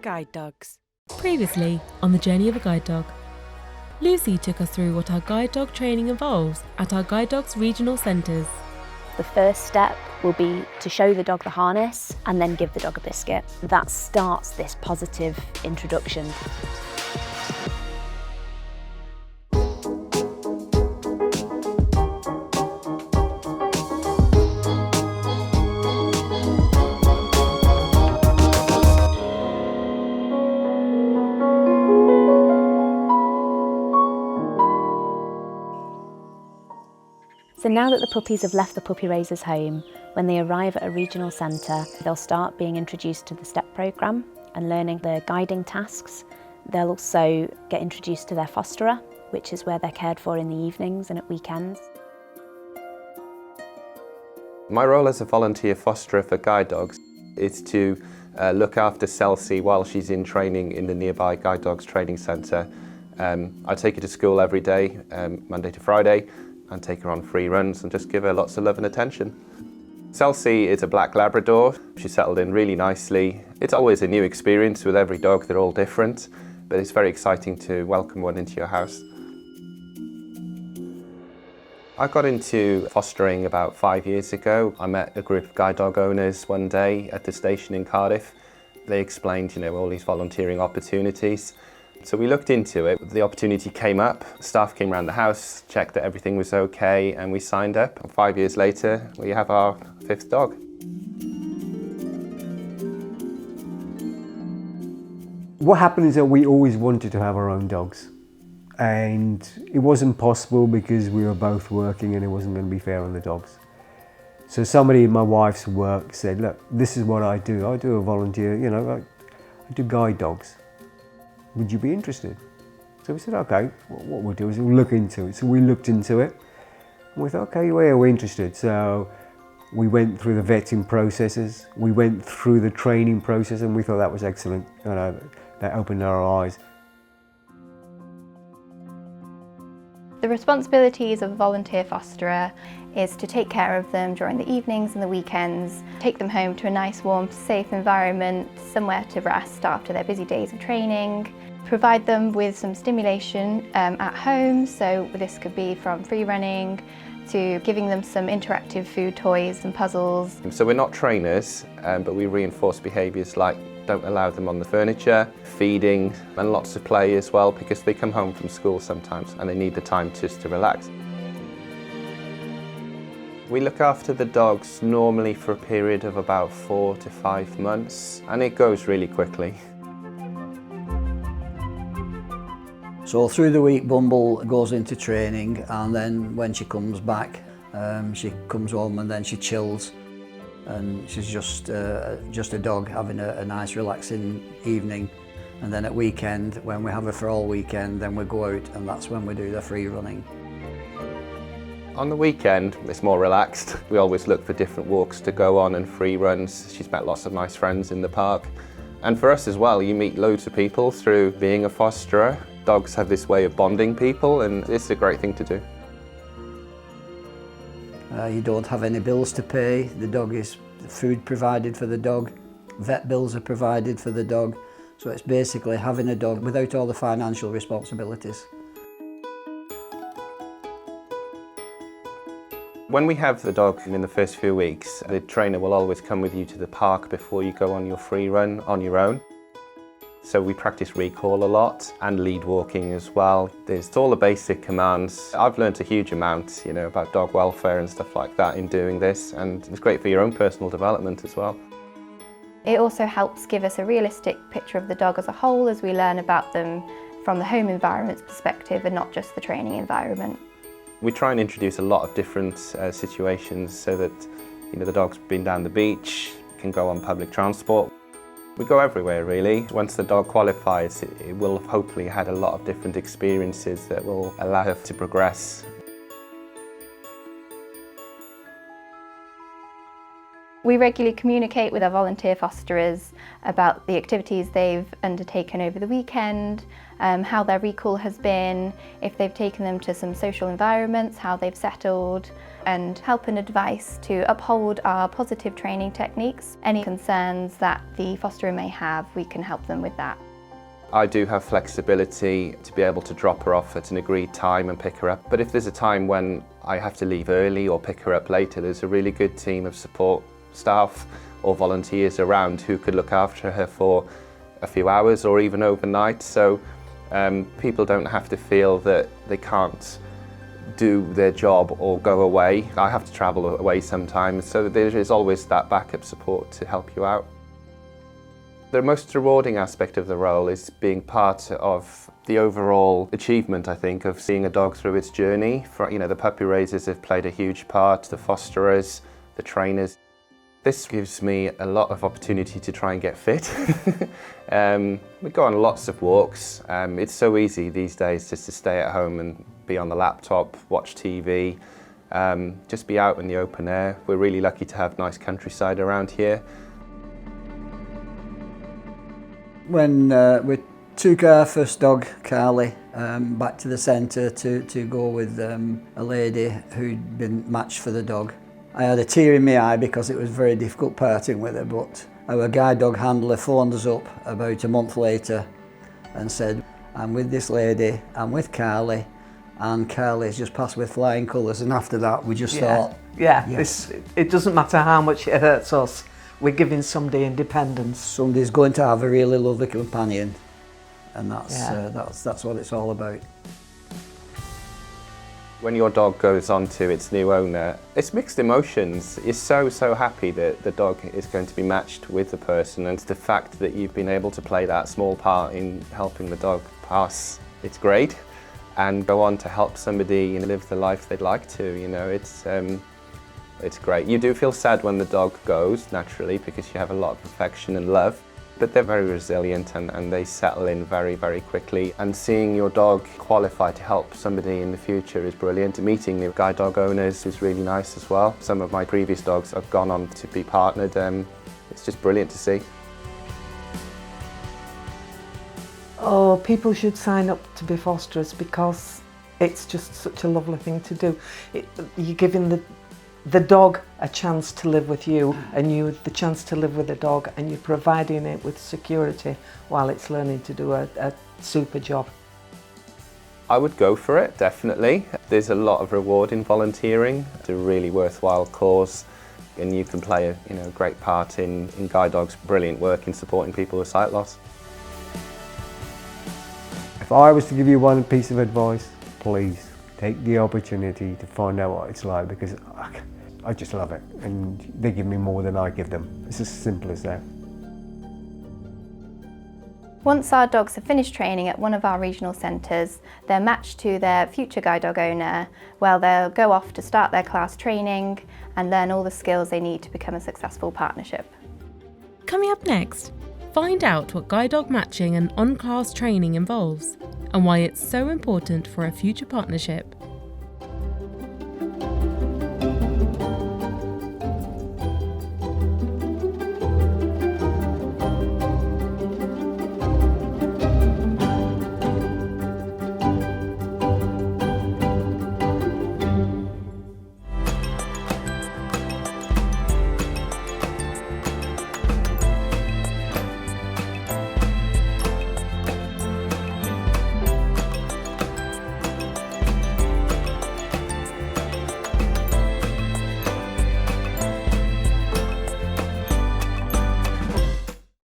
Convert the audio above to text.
Guide dogs. Previously on the journey of a guide dog, Lucy took us through what our guide dog training involves at our guide dogs regional centres. The first step will be to show the dog the harness and then give the dog a biscuit. That starts this positive introduction. So now that the puppies have left the puppy raiser's home, when they arrive at a regional centre, they'll start being introduced to the STEP programme and learning the guiding tasks. They'll also get introduced to their fosterer, which is where they're cared for in the evenings and at weekends. My role as a volunteer fosterer for guide dogs is to look after Celsi while she's in training in the nearby guide dogs training centre. I take her to school every day, Monday to Friday, and take her on free runs and just give her lots of love and attention. Celsi is a black Labrador. She settled in really nicely. It's always a new experience with every dog, they're all different, but it's very exciting to welcome one into your house. I got into fostering about 5 years ago. I met a group of guide dog owners one day at the station in Cardiff. They explained, all these volunteering opportunities. So we looked into it. The opportunity came up, staff came around the house, checked that everything was okay, and we signed up. 5 years later, we have our 5th dog. What happened is that we always wanted to have our own dogs. And it wasn't possible because we were both working and it wasn't going to be fair on the dogs. So somebody in my wife's work said, look, this is what I do. I do a volunteer, I do guide dogs. Would you be interested? So we said, okay, what we'll do is we'll look into it. So we looked into it and we thought, okay, yeah, we're interested. So we went through the vetting processes, we went through the training process, and we thought that was excellent. That opened our eyes. The responsibilities of a volunteer fosterer is to take care of them during the evenings and the weekends, take them home to a nice, warm, safe environment, somewhere to rest after their busy days of training, provide them with some stimulation at home, so this could be from free running to giving them some interactive food toys and puzzles. So we're not trainers, but we reinforce behaviours like don't allow them on the furniture, feeding, and lots of play as well, because they come home from school sometimes and they need the time just to relax. We look after the dogs normally for a period of about 4 to 5 months, and it goes really quickly. So through the week Bumble goes into training, and then when she comes back, she comes home and then she chills. And she's just a dog having a nice relaxing evening. And then at weekend, when we have her for all weekend, then we go out and that's when we do the free running. On the weekend, it's more relaxed. We always look for different walks to go on and free runs. She's met lots of nice friends in the park. And for us as well, you meet loads of people through being a fosterer. Dogs have this way of bonding people, and it's a great thing to do. You don't have any bills to pay. The dog is food provided for the dog. Vet bills are provided for the dog. So it's basically having a dog without all the financial responsibilities. When we have the dog in the first few weeks, the trainer will always come with you to the park before you go on your free run on your own. So we practice recall a lot and lead walking as well. There's all the basic commands. I've learned a huge amount, about dog welfare and stuff like that in doing this, and it's great for your own personal development as well. It also helps give us a realistic picture of the dog as a whole as we learn about them from the home environment's perspective and not just the training environment. We try and introduce a lot of different situations so that the dog's been down the beach, can go on public transport. We go everywhere really. Once the dog qualifies, it will have hopefully had a lot of different experiences that will allow her to progress. We regularly communicate with our volunteer fosterers about the activities they've undertaken over the weekend, how their recall has been, if they've taken them to some social environments, how they've settled, and help and advice to uphold our positive training techniques. Any concerns that the fosterer may have, we can help them with that. I do have flexibility to be able to drop her off at an agreed time and pick her up. But if there's a time when I have to leave early or pick her up later, there's a really good team of support staff or volunteers around who could look after her for a few hours or even overnight. So people don't have to feel that they can't do their job or go away. I have to travel away sometimes, so there is always that backup support to help you out. The most rewarding aspect of the role is being part of the overall achievement, I think, of seeing a dog through its journey. The puppy raisers have played a huge part, the fosterers, the trainers. This gives me a lot of opportunity to try and get fit. We go on lots of walks. It's so easy these days just to stay at home and be on the laptop, watch TV, just be out in the open air. We're really lucky to have nice countryside around here. When we took our first dog, Carly, back to the centre to go with a lady who'd been matched for the dog, I had a tear in my eye because it was very difficult parting with her, but our guide dog handler phoned us up about a month later and said, "I'm with this lady, I'm with Carly, and Carly's just passed with flying colours." And after that we just thought, it doesn't matter how much it hurts us, we're giving somebody independence. Somebody's going to have a really lovely companion, and that's what it's all about. When your dog goes on to its new owner, it's mixed emotions. You're so happy that the dog is going to be matched with the person, and the fact that you've been able to play that small part in helping the dog pass its grade and go on to help somebody live the life they'd like to, it's great. You do feel sad when the dog goes, naturally, because you have a lot of affection and love. But they're very resilient and they settle in very, very quickly. And seeing your dog qualify to help somebody in the future is brilliant. Meeting new guide dog owners is really nice as well. Some of my previous dogs have gone on to be partnered. It's just brilliant to see. Oh, people should sign up to be fosterers because it's just such a lovely thing to do. You're giving the dog a chance to live with you, and you the chance to live with the dog, and you're providing it with security while it's learning to do a super job. I would go for it, definitely. There's a lot of reward in volunteering. It's a really worthwhile cause, and you can play a great part in Guide Dog's brilliant work in supporting people with sight loss. If I was to give you one piece of advice, please take the opportunity to find out what it's like, because I just love it, and they give me more than I give them. It's as simple as that. Once our dogs have finished training at one of our regional centres, they're matched to their future guide dog owner. Well, they'll go off to start their class training and learn all the skills they need to become a successful partnership. Coming up next, find out what guide dog matching and on-class training involves and why it's so important for a future partnership.